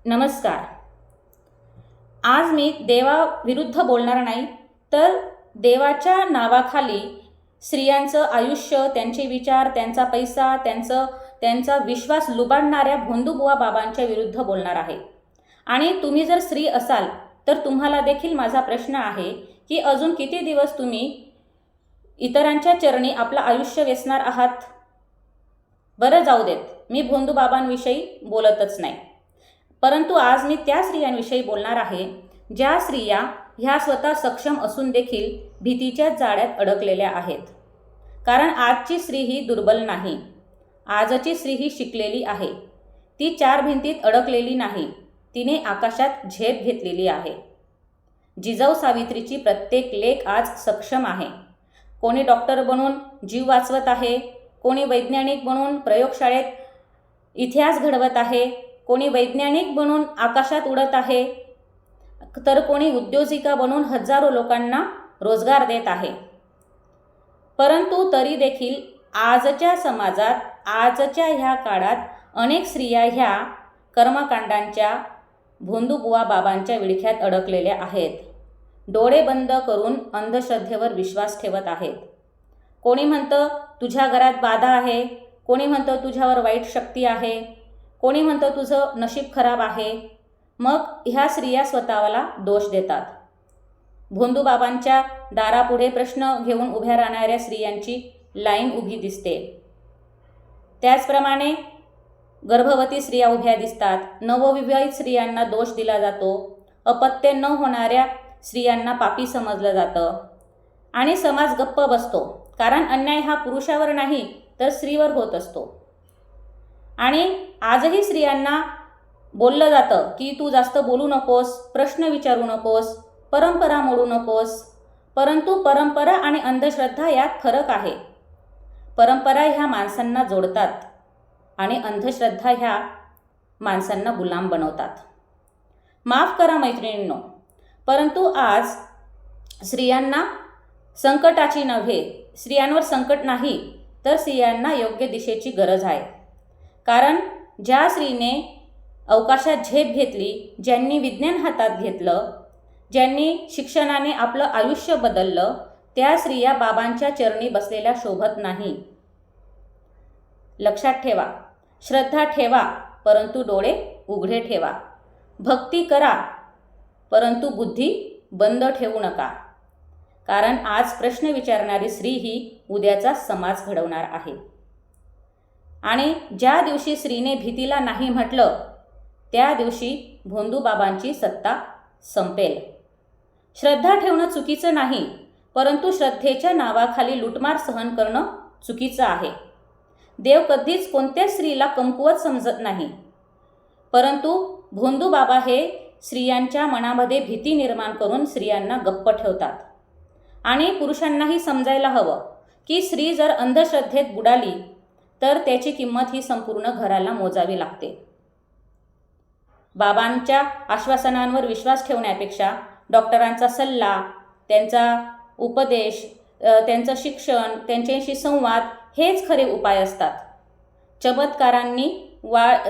नमस्कार. आज मी देवाविरुद्ध बोलणार नाही, तर देवाच्या नावाखाली स्त्रियांचं आयुष्य, त्यांचे विचार, त्यांचा पैसा, त्यांचा विश्वास लुबाडणाऱ्या भोंदूबुवा बाबांच्या विरुद्ध बोलणार आहे. आणि तुम्ही जर स्त्री असाल तर तुम्हाला देखील माझा प्रश्न आहे की अजून किती दिवस तुम्ही इतरांच्या चरणी आपलं आयुष्य वेचणार आहात? बरं, जाऊ देत, मी भोंदूबाबांविषयी बोलतच नाही. परंतु आज मी त्या स्त्रियांविषयी बोलणार आहे ज्या स्त्रिया ह्या स्वतः सक्षम असून देखील भीतीच्या जाळ्यात अडकलेल्या आहेत. कारण आजची स्त्री ही दुर्बल नाही. आजची स्त्री ही शिकलेली आहे. ती चार भिंतीत अडकलेली नाही. तिने आकाशात झेप घेतलेली आहे. जिजाऊ सावित्रीची प्रत्येक लेक आज सक्षम आहे. कोणी डॉक्टर बनून जीव वाचवत आहे, कोणी वैज्ञानिक बनून प्रयोगशाळेत इतिहास घडवत आहे, कोणी वैज्ञानिक बनून आकाशात उडत आहे, तर कोणी उद्योजिका बनून हजारो लोकांना रोजगार देत आहे. परंतु तरी देखील आजच्या समाजात, आजच्या ह्या काळात अनेक स्त्रिया ह्या कर्मकांडांच्या, भोंदूबुवा बाबांच्या विळख्यात अडकलेल्या आहेत. डोळे बंद करून अंधश्रद्धेवर विश्वास ठेवत आहेत. कोणी म्हणतं तुझ्या घरात बाधा आहे, कोणी म्हणतं तुझ्यावर वाईट शक्ती आहे, कोणी म्हणतं तुझं नशीब खराब आहे. मग ह्या स्त्रिया स्वतःला दोष देतात. भोंदूबाबांच्या दारापुढे प्रश्न घेऊन उभ्या राहणाऱ्या स्त्रियांची लाईन उभी दिसते. त्याचप्रमाणे गर्भवती स्त्रिया उभ्या दिसतात. नवविवाहित स्त्रियांना दोष दिला जातो. अपत्य न होणाऱ्या स्त्रियांना पापी समजलं जातं. आणि समाज गप्प बसतो, कारण अन्याय हा पुरुषावर नाही तर स्त्रीवर होत असतो. आणि आजही स्त्रियांना बोललं जातं की तू जास्त बोलू नकोस, प्रश्न विचारू नकोस, परंपरा मोडू नकोस. परंतु परंपरा आणि अंधश्रद्धा यात फरक आहे. परंपरा ह्या माणसांना जोडतात आणि अंधश्रद्धा ह्या माणसांना गुलाम बनवतात. माफ करा मैत्रिणींनो, परंतु आज स्त्रियांना संकटाची नव्हे, स्त्रियांवर संकट नाही तर स्त्रियांना योग्य दिशेची गरज आहे. कारण ज्या स्त्रीने अवकाशात झेप घेतली, ज्यांनी विज्ञान हातात घेतलं, ज्यांनी शिक्षणाने आपलं आयुष्य बदललं, त्या स्त्रिया बाबांच्या चरणी बसलेल्या शोभत नाही. लक्षात ठेवा. श्रद्धा ठेवा, परंतु डोळे उघडे ठेवा. भक्ती करा, परंतु बुद्धी बंद ठेवू नका. कारण आज प्रश्न विचारणारी स्त्री ही उद्याचा समाज घडवणार आहे. आणि ज्या दिवशी स्त्रीने भीतीला नाही म्हटलं, त्या दिवशी भोंदूबाबांची सत्ता संपेल. श्रद्धा ठेवणं चुकीचं नाही, परंतु श्रद्धेच्या नावाखाली लुटमार सहन करणं चुकीचं आहे. देव कधीच कोणत्याच स्त्रीला कमकुवत समजत नाही. परंतु भोंदूबाबा हे स्त्रियांच्या मनामध्ये भीती निर्माण करून स्त्रियांना गप्प ठेवतात. आणि पुरुषांनाही समजायला हवं की स्त्री जर अंधश्रद्धेत बुडाली तर त्याची किंमत ही संपूर्ण घराला मोजावी लागते. बाबांच्या आश्वासनांवर विश्वास ठेवण्यापेक्षा डॉक्टरांचा सल्ला, त्यांचा उपदेश, त्यांचं शिक्षण, त्यांच्याशी संवाद हेच खरे उपाय असतात.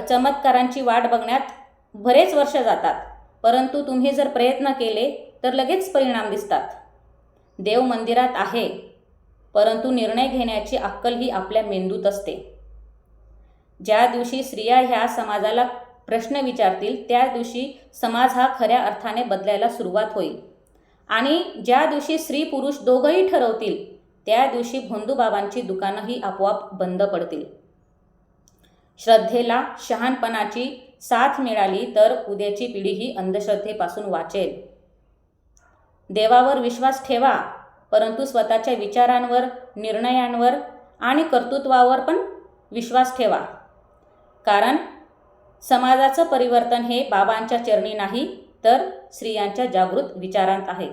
चमत्कारांची वाट बघण्यात बरेच वर्ष जातात, परंतु तुम्ही जर प्रयत्न केले तर लगेच परिणाम दिसतात. देव मंदिरात आहे, परंतु निर्णय घेण्याची अक्कल ही आपल्या मेंदूत असते. ज्या दिवशी स्त्रिया ह्या समाजाला प्रश्न विचारतील, त्या दिवशी समाज हा खऱ्या अर्थाने बदलायला सुरुवात होईल. आणि ज्या दिवशी स्त्री पुरुष दोघंही ठरवतील, त्या दिवशी भोंदूबाबांची दुकानं ही आपोआप बंद पडतील. श्रद्धेला शहाणपणाची साथ मिळाली तर उद्याची पिढी ही अंधश्रद्धेपासून वाचेल. देवावर विश्वास ठेवा, परंतु स्वतःच्या विचारांवर, निर्णयांवर आणि कर्तृत्वावर पण विश्वास ठेवा. कारण समाजाचं परिवर्तन हे बाबांच्या चरणी नाही तर स्त्रियांच्या जागृत विचारांत आहे.